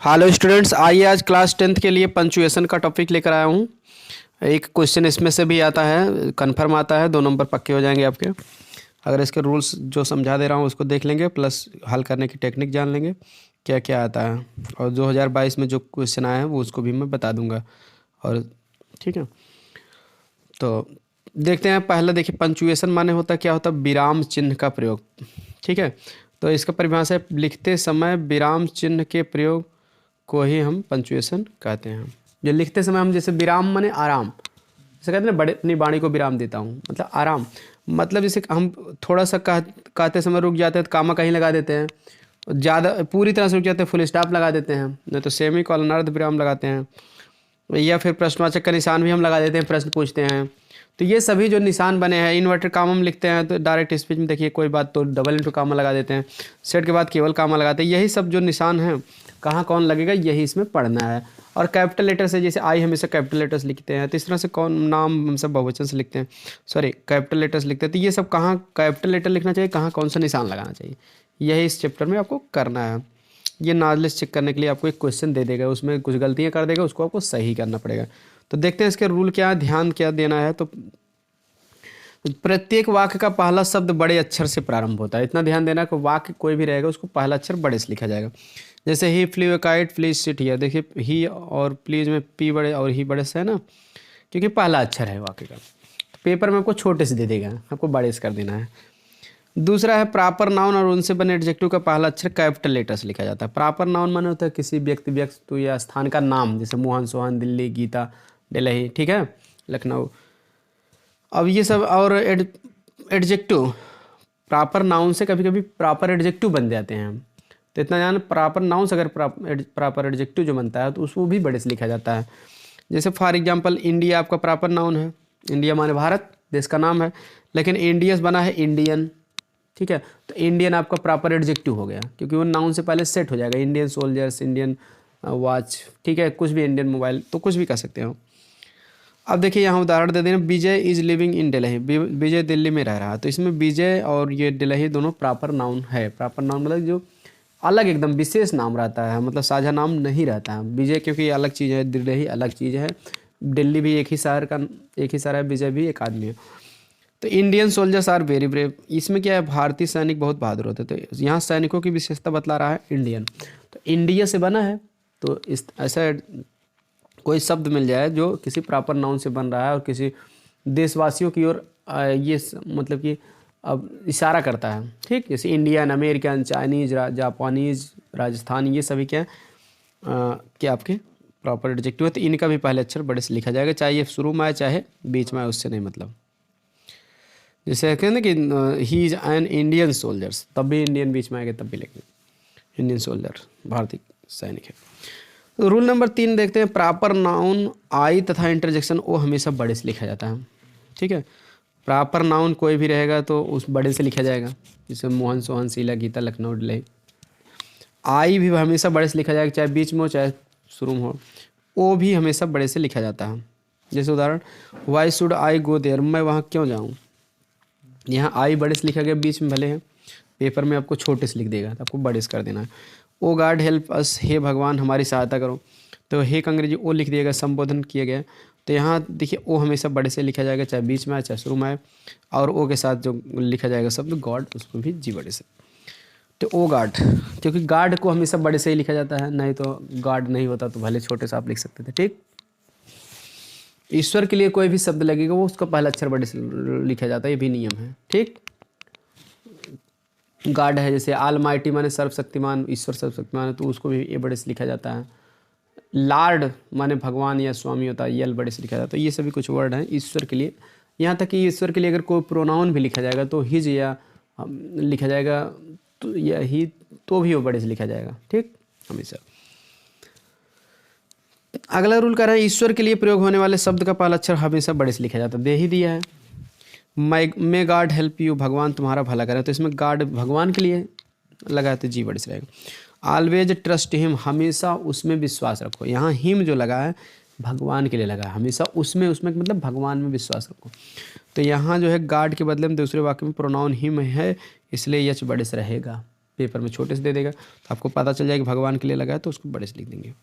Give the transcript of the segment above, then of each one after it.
Hello students, आइए आज class 10th के लिए पंचुएशन का टॉपिक लेकर आया हूँ। एक क्वेश्चन इसमें से भी आता है, कंफर्म आता है, 2 नंबर पक्के हो जाएंगे आपके अगर इसके रूल्स जो समझा दे रहा हूँ उसको देख लेंगे, प्लस हल करने की टेक्निक जान लेंगे क्या क्या आता है। और 2022 में जो क्वेश्चन आए हैं वो उसको भी मैं बता दूंगा। और ठीक है, तो देखते हैं। पहले देखिए, पंचुएशन माने होता क्या होता है? विराम चिन्ह का प्रयोग। ठीक है, तो इसका परिभाषा है, लिखते समय विराम चिन्ह के प्रयोग को ही हम पंचुएशन कहते हैं। जो लिखते समय हम जैसे विराम माने आराम, जैसे कहते हैं ना, बड़े अपनी वाणी को विराम देता हूँ, मतलब आराम। मतलब जैसे हम थोड़ा सा कहते समय रुक जाते हैं तो कामा कहीं लगा देते हैं, ज़्यादा पूरी तरह से रुक जाते हैं फुल स्टॉप लगा देते हैं, नहीं तो सेमी कॉलन अर्ध विराम लगाते हैं, या फिर प्रश्नवाचक का निशान भी हम लगा देते हैं, प्रश्न पूछते हैं। तो ये सभी जो निशान बने हैं, इन्वर्टेड कामा हम लिखते हैं तो डायरेक्ट स्पीच में देखिए कोई बात तो डबल इंटू कामा लगा देते हैं, सेट के बाद केवल कामा लगाते हैं। यही सब जो निशान हैं कहाँ कौन लगेगा यही इसमें पढ़ना है। और कैपिटल लेटर से, जैसे आई हमेशा कैपिटल लेटर्स लिखते हैं, तो इस तरह से कौन नाम हम सब बहुवचन से लिखते हैं, सॉरी कैपिटल लेटर्स लिखते हैं। तो ये सब कहाँ कैपिटल लेटर लिखना चाहिए, कहाँ कौन सा निशान लगाना चाहिए, यही इस चैप्टर में आपको करना है। ये नॉलेज चेक करने के लिए आपको एक क्वेश्चन दे देगा, उसमें कुछ गलतियाँ कर देगा, उसको आपको सही करना पड़ेगा। तो देखते हैं इसके रूल क्या है, ध्यान क्या देना है। तो प्रत्येक वाक्य का पहला शब्द बड़े अक्षर से प्रारंभ होता है। इतना ध्यान देना कि वाक्य कोई भी रहेगा उसको पहला अक्षर बड़े से लिखा जाएगा। जैसे ही फ्लू काइट प्लीज सिट हियर, देखिए ही और प्लीज में पी बड़े और ही बड़े से है ना, क्योंकि पहला अक्षर है वाक्य का। पेपर में आपको छोटे से दे देगा, आपको बड़े से कर देना है। दूसरा है प्रॉपर नाउन और उनसे बने एडजेक्टिव का पहला अक्षर कैपिटल लेटर से लिखा जाता है। प्रॉपर नाउन माने होता है किसी व्यक्ति, वस्तु या स्थान का नाम, जैसे मोहन, सोहन, दिल्ली, गीता, दिल्ली, ठीक है, लखनऊ। अब ये सब और एडजेक्टिव, प्रॉपर नाउन से कभी कभी प्रॉपर एडजेक्टिव बन जाते हैं। तो इतना जान, प्रॉपर नाउन से अगर प्रॉपर एडजेक्टिव जो बनता है तो उसको भी बड़े से लिखा जाता है। जैसे फॉर एग्जांपल इंडिया आपका प्रॉपर नाउन है, इंडिया माने भारत, देश का नाम है, लेकिन इंडियस बना है इंडियन, ठीक है, तो इंडियन आपका प्रॉपर एडजेक्टिव हो गया क्योंकि वो नाउन से पहले सेट हो जाएगा। इंडियन सोल्जर्स, इंडियन वॉच, ठीक है, कुछ भी, इंडियन मोबाइल, तो कुछ भी कर सकते हो। अब देखिए यहाँ उदाहरण दे देना, विजय इज लिविंग इन दिल्ली, विजय दिल्ली में रह रहा है। तो इसमें विजय और ये दिल्ली दोनों प्रॉपर नाउन है। प्रॉपर नाउन मतलब जो अलग एकदम विशेष नाम रहता है, मतलब साझा नाम नहीं रहता है। विजय क्योंकि अलग चीज़ है, दिल्ली अलग चीज़ है, दिल्ली भी एक ही शहर है, विजय भी एक आदमी है। तो Indian soldiers are very brave, इसमें क्या है, भारतीय सैनिक बहुत बहादुर होते थे। तो यहाँ सैनिकों की विशेषता बतला रहा है इंडियन, तो इंडिया से बना है। तो इस ऐसा कोई शब्द मिल जाए जो किसी प्रॉपर नाउन से बन रहा है और किसी देशवासियों की ओर ये मतलब कि अब इशारा करता है, ठीक, जैसे Indian, American, Chinese, Japanese, Rajasthan, ये सभी क्या क्या आपके प्रॉपर एडजेक्टिव है। तो इनका भी पहले अक्षर बड़े से लिखा जाएगा, चाहे ये शुरू में आए चाहे बीच में आए, उससे नहीं मतलब। जैसे कहते हैं कि he is an Indian soldiers, तब भी इंडियन बीच में आएगा तब भी लिखेंगे इंडियन सोल्जर, भारतीय सैनिक है। तो रूल नंबर 3 देखते हैं, प्रॉपर नाउन आई तथा इंटरजेक्शन ओ हमेशा बड़े से लिखा जाता है, ठीक है। प्रॉपर नाउन कोई भी रहेगा तो उस बड़े से लिखा जाएगा, जैसे मोहन, सोहन, शीला, गीता, लखनऊ, दिल्ली। आई भी हमेशा बड़े से लिखा जाएगा, चाहे बीच में हो चाहे शुरू में हो। ओ भी हमेशा बड़े से लिखा जाता है। जैसे उदाहरण, why should I go there, मैं वहाँ क्यों जाऊँ, यहाँ आई बड़े से लिखा गया, बीच में भले है, पेपर में आपको छोटे से लिख देगा तो आपको बड़े से कर देना है। ओ गॉड हेल्प अस, हे भगवान हमारी सहायता करो, तो हे का अंग्रेजी ओ लिख दिएगा, संबोधन किया गया। तो यहाँ देखिए ओ हमेशा बड़े से लिखा जाएगा, चाहे बीच में आए चाहे शुरू में आए, और ओ के साथ जो लिखा जाएगा शब्द गॉड, उसको भी जी बड़े से। तो ओ गॉड, क्योंकि गॉड को हमेशा बड़े से ही लिखा जाता है, नहीं तो गॉड नहीं होता तो भले छोटे से आप लिख सकते थे, ठीक। ईश्वर के लिए कोई भी शब्द लगेगा वो उसका पहला अक्षर बड़े से लिखा जाता है, ये भी नियम है, ठीक। गॉड है, जैसे आल माइटी माने सर्वशक्तिमान, ईश्वर सर्वशक्तिमान है, तो उसको भी ये बड़े से लिखा जाता है। लॉर्ड माने भगवान या स्वामी होता है, यल बड़े से लिखा जाता है। ये सभी कुछ वर्ड हैं ईश्वर के लिए। यहाँ तक कि ईश्वर के लिए अगर कोई प्रोनाउन भी लिखा जाएगा तो हिज या लिखा जाएगा, तो या ही, तो भी वो बड़े से लिखा जाएगा, ठीक, हमेशा। अगला रूल कह रहा है, ईश्वर के लिए प्रयोग होने वाले शब्द का पहला अक्षर हमेशा बड़े से लिखा जाता है, दे ही दिया है। मे गॉड हेल्प यू, भगवान तुम्हारा भला करे, तो इसमें गॉड भगवान के लिए लगा है तो जी बड़े से रहेगा। ऑलवेज ट्रस्ट हिम, हमेशा उसमें विश्वास रखो, यहाँ हिम जो लगा है भगवान के लिए लगा है, हमेशा उसमें मतलब भगवान में विश्वास रखो। तो यहाँ जो है गॉड के बदले में दूसरे वाक्य में प्रोनाउन हिम है, इसलिए यच बड़े से रहेगा, पेपर में छोटे से दे देगा, तो आपको पता चल जाएगा कि भगवान के लिए लगा है तो उसको बड़े से लिख देंगे।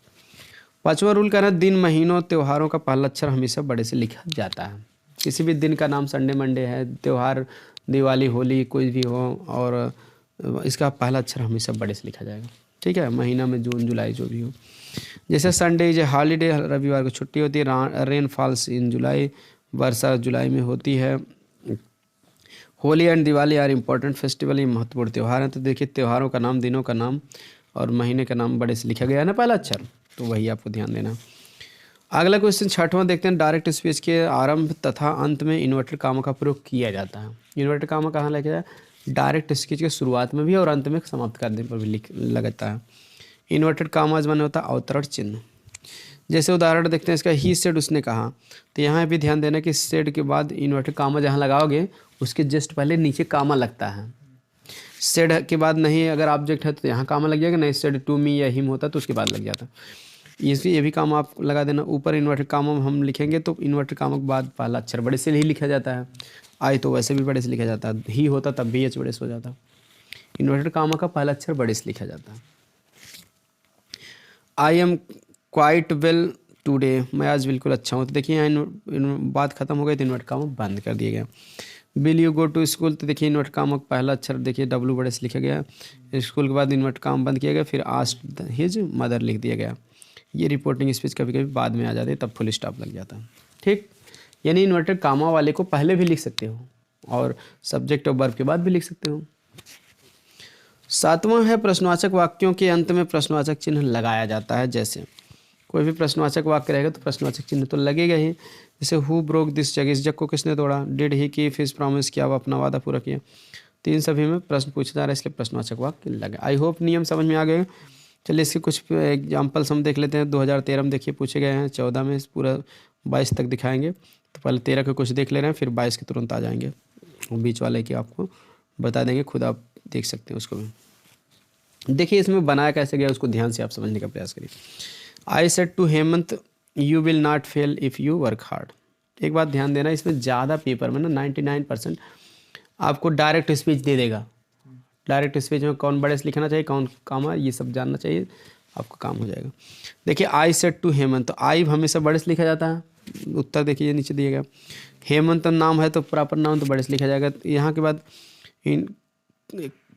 5वां रूल कह रहा है दिन, महीनों, त्योहारों का पहला अक्षर हमेशा बड़े से लिखा जाता है। किसी भी दिन का नाम, संडे मंडे है, त्यौहार दिवाली होली कोई भी हो, और इसका पहला अक्षर हमेशा बड़े से लिखा जाएगा। ठीक है, महीना में जून जुलाई जो भी हो। जैसे संडे इज ए हॉलीडे, रविवार को छुट्टी होती है। रेन फॉल्स इन जुलाई, वर्षा जुलाई में होती है। Holi and Diwali are important festival, ये महत्वपूर्ण त्यौहार हैं। तो देखिए त्योहारों का नाम, दिनों का नाम और महीने का नाम बड़े से लिखा गया है ना पहला अक्षर, तो वही आपको ध्यान देना। अगला क्वेश्चन 6वां देखते हैं। डायरेक्ट स्पीच के आरंभ तथा अंत में इन्वर्टेड कामा का प्रयोग किया जाता है। इन्वर्टेड कामा कहाँ लगा जाए? डायरेक्ट स्पीच के शुरुआत में भी और अंत में समाप्त करने पर भी लगता है। इन्वर्टेड कामाज माने होता है अवतरण चिन्ह। जैसे उदाहरण देखते हैं इसका, ही सेड, उसने कहा। तो यहाँ भी ध्यान देना कि सेड के बाद इन्वर्टेड कामा जहाँ लगाओगे उसके जस्ट पहले नीचे कामा लगता है। सेड के बाद नहीं, अगर ऑब्जेक्ट है तो यहाँ कामा लग जाएगा, नहीं सेड टू मी या हिम होता तो उसके बाद लग जाता। ये भी काम आप लगा देना। ऊपर इन्वर्टेड कामा हम लिखेंगे तो इन्वर्टेड कामा के बाद पहला अक्षर बड़े से ही लिखा जाता है। आई तो वैसे भी बड़े से लिखा जाता है, ही होता तब भी एच बड़े से हो जाता। इन्वर्टेड कामा का पहला अक्षर बड़े से लिखा जाता है। I am quite well today, मैं आज बिल्कुल अच्छा हूँ। तो देखिए यहाँ बात खत्म हो गई तो इन्वर्टेड कामा बंद कर दिया गया। Will you go to school, तो देखिए इन्वर्टेड कामा का पहला अक्षर देखिए डब्लू बड़े से लिखा गया। स्कूल के बाद इन्वर्टेड कामा बंद किया गया, फिर आस्क्ड हिज मदर लिख दिया गया। ये रिपोर्टिंग स्पीच कभी कभी बाद में आ जाती है, तब फुल स्टॉप लग जाता है। ठीक, यानी इन्वर्टेड कामा वाले को पहले भी लिख सकते हो और सब्जेक्ट और वर्ब के बाद भी लिख सकते हो। 7वां है प्रश्नवाचक वाक्यों के अंत में प्रश्नवाचक चिन्ह लगाया जाता है। जैसे कोई भी प्रश्नवाचक वाक्य रहेगा तो प्रश्नवाचक चिन्ह तो लगेगा ही। जैसे हु ब्रोक दिस जग, इस जग को किसने तोड़ा। Did he keep his promise, किया वो अपना वादा पूरा किया। तो इन सभी में प्रश्न पूछा जा रहा है, इसलिए प्रश्नवाचक वाक्य लगे। आई होप नियम समझ में आ गए। चलिए इसके कुछ एग्जाम्पल्स हम देख लेते हैं। 2013 में देखिए पूछे गए हैं, 14 में पूरा 22 तक दिखाएंगे। तो पहले 13 के कुछ देख ले रहे हैं, फिर 22 के तुरंत आ जाएंगे। बीच वाले की आपको बता देंगे, खुद आप देख सकते हैं उसको भी। देखिए इसमें बनाया कैसे गया उसको ध्यान से आप समझने का प्रयास करिए। I said to Hemant you will not fail if you work hard. एक बात ध्यान देना, इसमें ज़्यादा पेपर में ना 99% आपको डायरेक्ट स्पीच दे देगा। डायरेक्ट स्पीच में कौन बड़े से लिखना चाहिए, कौन कामा, ये सब जानना चाहिए, आपका काम हो जाएगा। देखिए आई सेड टू हेमंत, तो आई हमेशा बड़े से लिखा जाता है। उत्तर देखिए ये नीचे दिया गया। हेमंत नाम है तो प्रॉपर नाम तो बड़े से लिखा जाएगा। यहाँ के बाद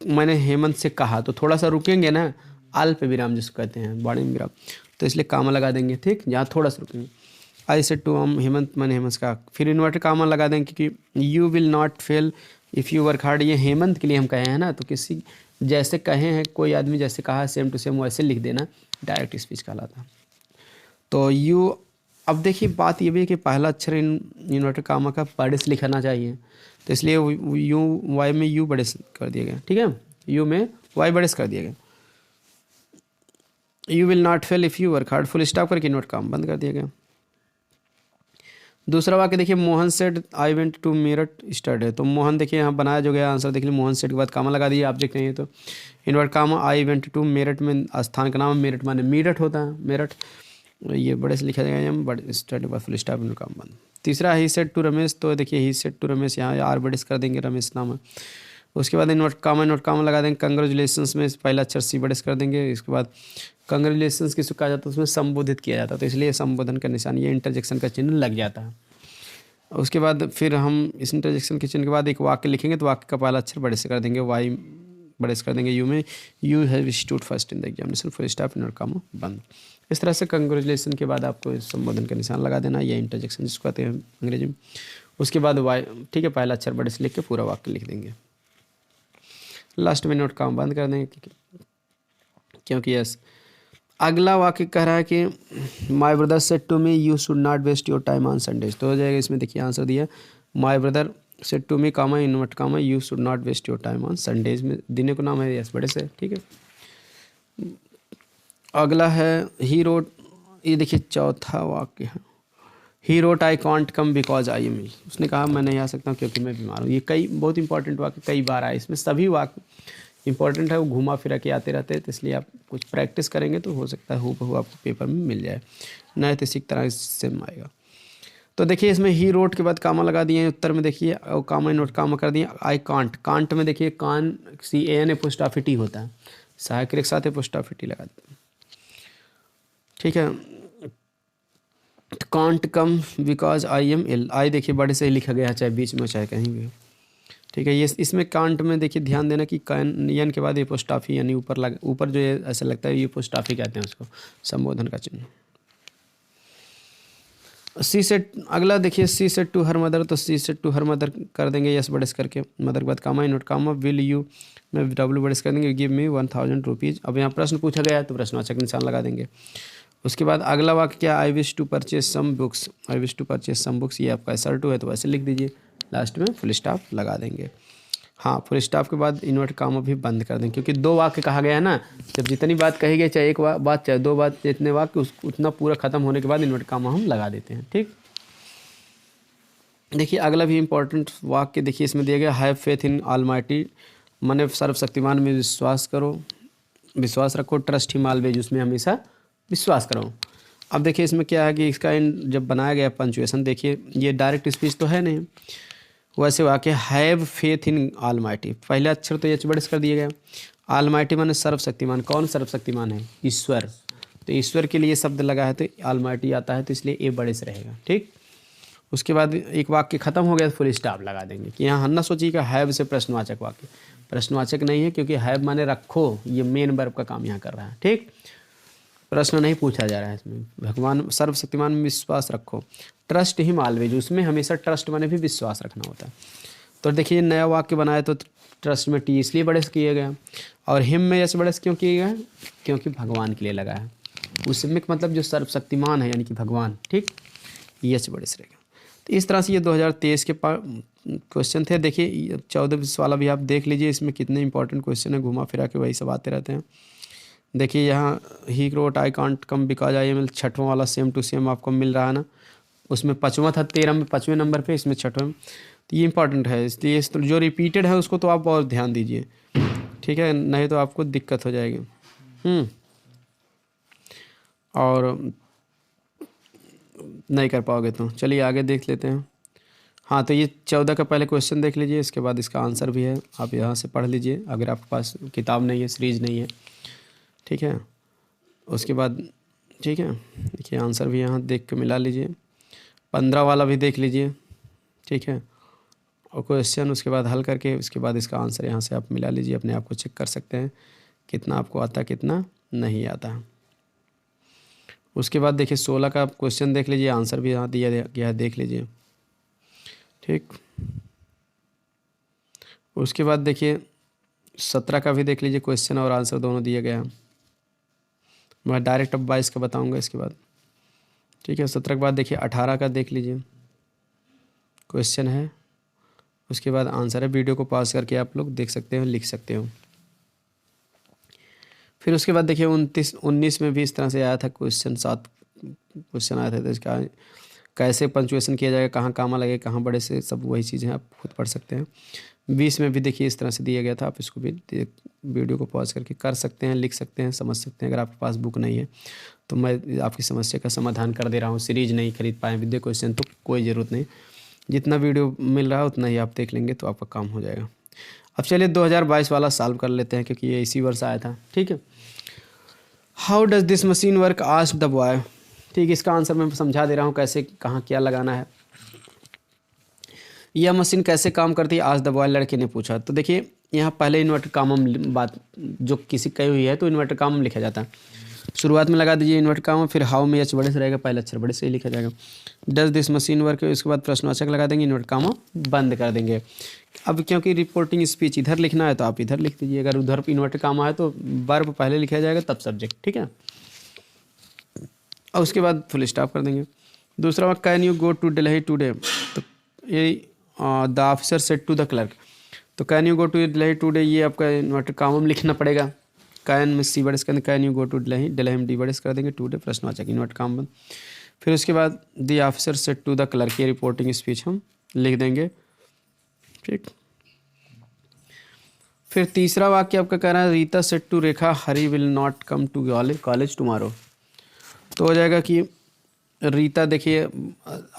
मैंने हेमंत से कहा, तो थोड़ा सा रुकेंगे ना, अल्प विराम जिसको कहते हैं, बड़े विराम, तो इसलिए कामा लगा देंगे। ठीक, यहाँ थोड़ा सा रुकेंगे। आई सेड टू हेमंत, मैंने हेमंत से कहा, फिर इन्वर्टेड कामा लगा देंगे क्योंकि you will not fail if you work hard, ये हेमंत के लिए हम कहे हैं ना, तो किसी जैसे कहे हैं कोई आदमी जैसे कहा है सेम टू सेम वैसे लिख देना, डायरेक्ट स्पीच कहलाता है। तो यू, अब देखिए बात ये भी है कि पहला अक्षर इन्वर्टेड कामा का बड़े से लिखना चाहिए, तो इसलिए यू वाई में यू बड़े से कर दिया गया। ठीक है, यू में वाई बड़े से कर दिया गया। You will not fail if you work hard, full stop करके इन्वर्ट काम बंद कर दिया गया। दूसरा वाक्य देखिए, Mohan said I went to Meerut study, तो मोहन देखिए यहाँ बनाया जो गया आंसर देख लीजिए, मोहन सेड के बाद कामा लगा दिया, ऑब्जेक्ट नहीं है तो invert comma. I went to Meerut में स्थान का नाम, मेरठ माने मेरठ होता है, मेरठ, ये बड़े से लिखा जाएगा, बड़े स्टडी बाद फुल स्टॉप इन्वर्ट काम बंद। तीसरा ही सेड टू रमेश, तो देखिए ही सेड टू रमेश, यहाँ आर बड़े से कर देंगे, रमेश नाम है। उसके बाद इन्वर्ट कामा लगा देंगे। कंग्रेचुलेसन्स में पहला अक्षर सी बड़े से कर देंगे। इसके बाद कंग्रेचुलेसन्स किसको कहा जाता है, उसमें संबोधित किया जाता है, तो इसलिए संबोधन का निशान, ये इंटरजेक्शन का चिन्ह लग जाता है। उसके बाद फिर हम इस इंटरजेक्शन के चिन्ह के बाद एक वाक्य लिखेंगे, तो वाक्य का पहला अक्षर बड़े से कर देंगे, वाई बड़े से कर देंगे। यू में you have stood first in the examination, full stop invert comma बंद। इस तरह से कंग्रेचुलेसन के बाद आपको संबोधन का निशान लगा देना, या इंटरजेक्शन जिसको कहते हैं अंग्रेजी में। उसके बाद वाई, ठीक है, पहला अक्षर बड़े से लिख के पूरा वाक्य लिख देंगे। लास्ट में नोट काम बंद कर देंगे क्योंकि यस। अगला वाक्य कह रहा है कि my brother said to me you should not waste your time on Sundays, तो हो जाएगा इसमें देखिए आंसर दिया, my brother said to me comma invert comma you should not waste your time on Sundays में देने को नाम है यस बड़े से। ठीक है, अगला है ही रोट, ये देखिए चौथा वाक्य है, he wrote I can't come because I am ill, उसने कहा मैं नहीं आ सकता हूँ क्योंकि मैं बीमार हूँ। ये कई बहुत इंपॉर्टेंट वाक्य कई बार आए, इसमें सभी वाक्य इंपॉर्टेंट है, वो घुमा फिरा के आते रहते हैं, तो इसलिए आप कुछ प्रैक्टिस करेंगे तो हो सकता है हूबहू आपको पेपर में मिल जाए, नहीं तो इसी तरह सेम आएगा। तो देखिए इसमें ही रोट के बाद कामा लगा दिए, उत्तर में देखिए और कामा नोट कामा कर दिए। आई कांट, कांट में देखिए कान CAN एपोस्ट्रोफी टी होता है, सहायक के साथ एपोस्ट्रोफी टी लगा देते हैं, ठीक है। Can't come because I am ill, I देखिए बड़े से ही लिखा गया है, चाहे बीच में चाहे कहीं भी, ठीक है। ये इसमें कांट में देखिए ध्यान देना कि यन के बाद एपोस्ट्रोफी यानी ऊपर जो है ऐसा लगता है ये एपोस्ट्रोफी कहते हैं उसको, संबोधन का चिन्ह। सी सेट अगला देखिए, सी सेट टू हर मदर, तो सी सेट टू हर मदर कर देंगे यस बड़े करके, मदर के बाद कामा नोट कामा, विल यू में W बड़े कर देंगे, गिव मी 1000 रुपीज़। अब यहाँ प्रश्न पूछा गया है तो प्रश्नवाचक निशान लगा देंगे। उसके बाद अगला वाक्य क्या, I wish to purchase some books, I wish to purchase some books, ये आपका SR2 है तो वैसे लिख दीजिए, लास्ट में फुल स्टॉप लगा देंगे। हाँ, फुल स्टॉप के बाद इन्वर्ट कामा भी बंद कर देंगे, क्योंकि 2 वाक्य कहा गया है ना, जब जितनी बात कही गई, चाहे एक बात चाहे 2 बात, जितने वाक्य उतना पूरा खत्म होने के बाद इन्वर्ट कामा हम लगा देते हैं, ठीक। देखिए अगला भी इम्पोर्टेंट वाक्य देखिए इसमें दिया गया, हैव फेथ इन ऑलमाइटी, माने सर्वशक्तिमान में विश्वास करो, विश्वास रखो, ट्रस्ट हिम ऑलवेज, उसमें हमेशा विश्वास करो। अब देखिए इसमें क्या है कि इसका जब बनाया गया पंचुएशन, देखिए ये डायरेक्ट स्पीच तो है नहीं, वैसे वाक्य हैव फेथ इन ऑलमाइटी, पहले अक्षर तो एच बड़े कर दिया गया, ऑलमाइटी माने सर्वशक्तिमान, कौन सर्वशक्तिमान है, ईश्वर, तो ईश्वर के लिए शब्द लगा है तो ऑलमाइटी आता है, तो इसलिए ए बड़े से रहेगा, ठीक। उसके बाद एक वाक्य खत्म हो गया तो फुल स्टॉप लगा देंगे कि यहाँ हन्ना सोचिएगा हैव से प्रश्नवाचक वाक्य, प्रश्नवाचक नहीं है क्योंकि हैव माने रखो, ये मेन वर्ब का काम यहाँ कर रहा है, ठीक। प्रश्न नहीं पूछा जा रहा है इसमें, भगवान सर्वशक्तिमान में विश्वास रखो, ट्रस्ट हिम ऑलवेज, उसमें हमेशा ट्रस्ट माने भी विश्वास रखना होता है। तो देखिए नया वाक्य बनाया तो ट्रस्ट में टी इसलिए बड़े से किया गया, और हिम में यस बड़े से क्यों किया गया, क्योंकि भगवान के लिए लगा है, उसमें मतलब जो सर्वशक्तिमान है यानी कि भगवान, ठीक, यस बड़े से रहेगा। तो इस तरह से ये 2023 के क्वेश्चन थे। देखिए 14 वाला भी आप देख लीजिए, इसमें कितने इंपॉर्टेंट क्वेश्चन है, घुमा फिरा के वही सब आते रहते हैं। देखिए यहाँ ही wrote I can't come because I am, 6वां वाला सेम टू सेम आपको मिल रहा है ना, उसमें 5वां था 13 में 5वें नंबर पे, इसमें 6वें, तो ये इंपॉर्टेंट है, इसलिए तो जो रिपीटेड है उसको तो आप और ध्यान दीजिए, ठीक है, नहीं तो आपको दिक्कत हो जाएगी। और नहीं कर पाओगे तो चलिए आगे देख लेते हैं। हाँ, तो ये 14 का पहले क्वेश्चन देख लीजिए, इसके बाद इसका आंसर भी है, आप यहाँ से पढ़ लीजिए अगर आपके पास किताब नहीं है, सीरीज नहीं है, ठीक है। उसके बाद ठीक है, देखिए आंसर भी यहाँ देख के मिला लीजिए, 15 वाला भी देख लीजिए, ठीक है, और क्वेश्चन उसके बाद हल करके उसके बाद इसका आंसर यहाँ से आप मिला लीजिए, अपने आप को चेक कर सकते हैं कितना आपको आता कितना नहीं आता। उसके बाद देखिए 16 का क्वेश्चन देख लीजिए, आंसर भी यहाँ दिया गया है, देख लीजिए, ठीक। उसके बाद देखिए 17 का भी देख लीजिए, क्वेश्चन और आंसर दोनों दिया गया है, मैं डायरेक्ट अब 22 का बताऊंगा इसके बाद, ठीक है। 17 के बाद देखिए 18 का देख लीजिए, क्वेश्चन है, उसके बाद आंसर है, वीडियो को पॉज करके आप लोग देख सकते हो, लिख सकते हो। फिर उसके बाद देखिए 19 में भी इस तरह से आया था क्वेश्चन, 7 क्वेश्चन आया था, तो इसका कैसे पंचुएशन किया जाएगा, कहाँ कामा लगे, कहाँ बड़े से, सब वही चीज़ें आप खुद पढ़ सकते हैं। 20 में भी देखिए इस तरह से दिया गया था, आप इसको भी वीडियो को पॉज करके कर सकते हैं, लिख सकते हैं, समझ सकते हैं। अगर आपके पास बुक नहीं है तो मैं आपकी समस्या का समाधान कर दे रहा हूँ। सीरीज नहीं खरीद पाए विद्या क्वेश्चन तो कोई ज़रूरत नहीं, जितना वीडियो मिल रहा है उतना ही आप देख लेंगे तो आपका काम हो जाएगा। अब चलिए 2022 वाला सॉल्व कर लेते हैं, क्योंकि ये इसी वर्ष आया था, ठीक है। How does this machine work, asked the boy, ठीक, इसका आंसर मैं समझा दे रहा हूँ कैसे कहाँ क्या लगाना है। यह मशीन कैसे काम करती है, आस्क्ड द बॉय, लड़के ने पूछा। तो देखिए यहाँ पहले इन्वर्टर कामम बात जो किसी कही हुई है तो इन्वर्टर कामम लिखा जाता है, शुरुआत में लगा दीजिए इन्वर्टर कामम, फिर हाउ में एच बड़े से रहेगा, पहला अक्षर बड़े से ही लिखा जाएगा। डज दिस मशीन वर्क, उसके बाद प्रश्नवाचक लगा देंगे, इन्वर्टर कामम बंद कर देंगे। अब क्योंकि रिपोर्टिंग स्पीच इधर लिखना है तो आप इधर लिख दीजिए, अगर उधर इन्वर्टर कामा है तो वर्ब पहले लिखा जाएगा तब सब्जेक्ट, ठीक है। और उसके बाद फुल स्टॉप कर देंगे। दूसरा वाक्य, can you go to Delhi today, तो ये the officer said to the clerk, तो can you go to Delhi today, ये आपका इन्वर्टर कामम लिखना पड़ेगा। कैन में सी बड़े कर, can you go to Delhi, Delhi में डी बड़े कर देंगे, टुडे प्रश्नवाचक इन्वर्टर काम बंद। फिर उसके बाद the officer said to the clerk, ये रिपोर्टिंग स्पीच हम लिख देंगे, ठीक। फिर तीसरा वाक्य आपका कह रहा है, Rita said to Rekha, Hari will not come to college tomorrow, तो हो जाएगा कि रीता देखिए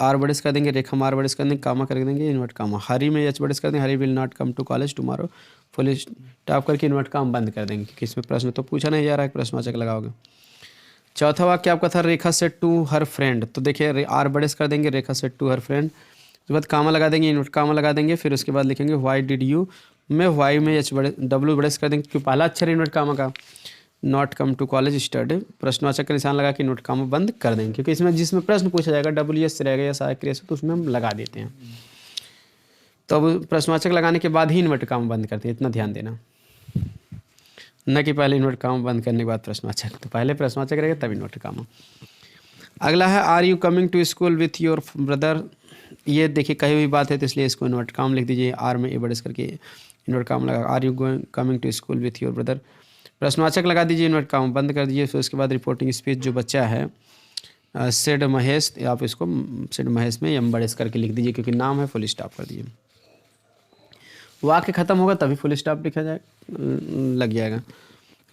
आर बड़े कर देंगे, रेखा आर बड़े कर देंगे, कामा कर देंगे इन्वर्ट कामा। हरी में एच बड़े कर देंगे, Hari will not come to college tomorrow, full stop करके इन्वर्ट काम बंद कर देंगे क्योंकि इसमें प्रश्न तो पूछा नहीं जा रहा है, प्रश्नवाचक लगाओगे। चौथा वाक्य आपका था रेखा सेड टू हर फ्रेंड, तो देखिए आर बड़े कर देंगे, रेखा सेड टू हर फ्रेंड, उसके बाद कामा लगा देंगे, इन्वर्ट कामा लगा देंगे, फिर उसके बाद लिखेंगे वाई डिड यू में वाई में एच बड़े डब्ल्यू बड़े कर देंगे क्योंकि पहला अक्षर इन्वर्ट कामा का, not come to college study, प्रश्नवाचक का निशान लगा के नोट कामा बंद कर देंगे क्योंकि इसमें जिसमें प्रश्न पूछा जाएगा डब्ल्यू एस से रहेगा या सहायक क्रिया से तो उसमें हम लगा देते हैं। तो अब प्रश्नवाचक लगाने के बाद ही इन्वर्ट कामा बंद करते हैं, इतना ध्यान देना, न कि पहले इन्वर्ट कामा बंद करने के बाद प्रश्नवाचक। तो पहले प्रश्नवाचक रहेगा तब इन्वर्ट कामा। अगला है are you coming to school with your brother, ये देखिए कही हुई बात है तो इसलिए इसको इन्वर्ट काम लिख दीजिए, आर में ए बड़े करके इन्वर्ट काम लगा, are you going coming to school with your brother, प्रश्नवाचक लगा दीजिए, इन्वर्ट काम बंद कर दीजिए। फिर उसके बाद रिपोर्टिंग स्पीच जो बच्चा है सेड महेश, आप इसको सेड महेश में एम बड़े करके लिख दीजिए क्योंकि नाम है, फुल स्टॉप कर दीजिए। वाक्य खत्म होगा तभी फुल स्टॉप लिखा जाए लग जाएगा।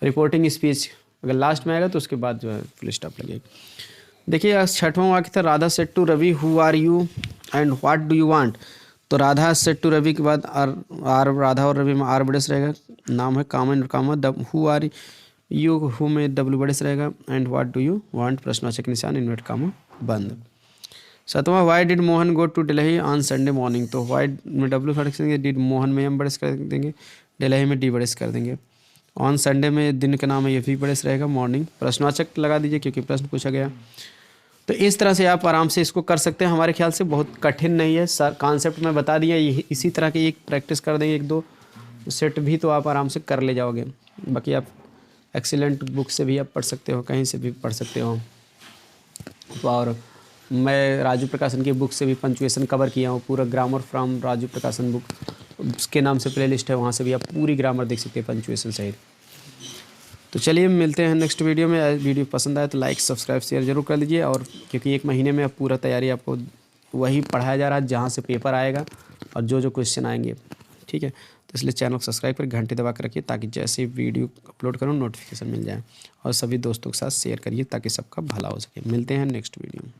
रिपोर्टिंग स्पीच अगर लास्ट में आएगा तो उसके बाद जो है फुल स्टॉप लगेगा। देखिए छठवां वाक्य था Radha said to Ravi who are you and what do you want, तो राधा सेड टू रवि के बाद आर राधा और रवि में आर बड़े से रहेगा, नाम है comma and comma, who are you who में डब्ल्यू बड़े से रहेगा, and what do you want प्रश्नवाचक निशान इन्वर्ट कामा बंद। सातवां why did Mohan go to Delhi on Sunday morning, तो वाई में डब्ल्यू बड़े देंगे, डिड मोहन में एम बड़े कर देंगे, दिल्ली में डी बड़े कर देंगे। ऑन संडे में दिन का नाम है ये भी बड़े से रहेगा, मॉर्निंग प्रश्नवाचक लगा दीजिए क्योंकि प्रश्न पूछा गया। तो इस तरह से आप आराम से इसको कर सकते हैं, हमारे ख्याल से बहुत कठिन नहीं है सर, कॉन्सेप्ट में बता दिया, इसी तरह की एक प्रैक्टिस कर देंगे एक दो सेट भी तो आप आराम से कर ले जाओगे। बाकी आप एक्सीलेंट बुक से भी आप पढ़ सकते हो, कहीं से भी पढ़ सकते हो, और मैं राजू प्रकाशन की बुक से भी पंचुएशन कवर किया हूँ पूरा, ग्रामर फ्रॉम राजू प्रकाशन बुक उसके नाम से प्लेलिस्ट है, वहाँ से भी आप पूरी ग्रामर देख सकते हैं पंचुएशन सहित। तो चलिए मिलते हैं नेक्स्ट वीडियो में। वीडियो पसंद आए तो लाइक सब्सक्राइब शेयर जरूर कर लीजिए, और क्योंकि एक महीने में अब पूरा तैयारी आपको वही पढ़ाया जा रहा है जहाँ से पेपर आएगा और जो जो क्वेश्चन आएंगे, ठीक है। तो इसलिए चैनल को सब्सक्राइब कर घंटी दबा कर रखिए ताकि जैसे वीडियो अपलोड करूँ नोटिफिकेशन मिल जाए, और सभी दोस्तों के साथ शेयर करिए ताकि सबका भला हो सके। मिलते हैं नेक्स्ट वीडियो में।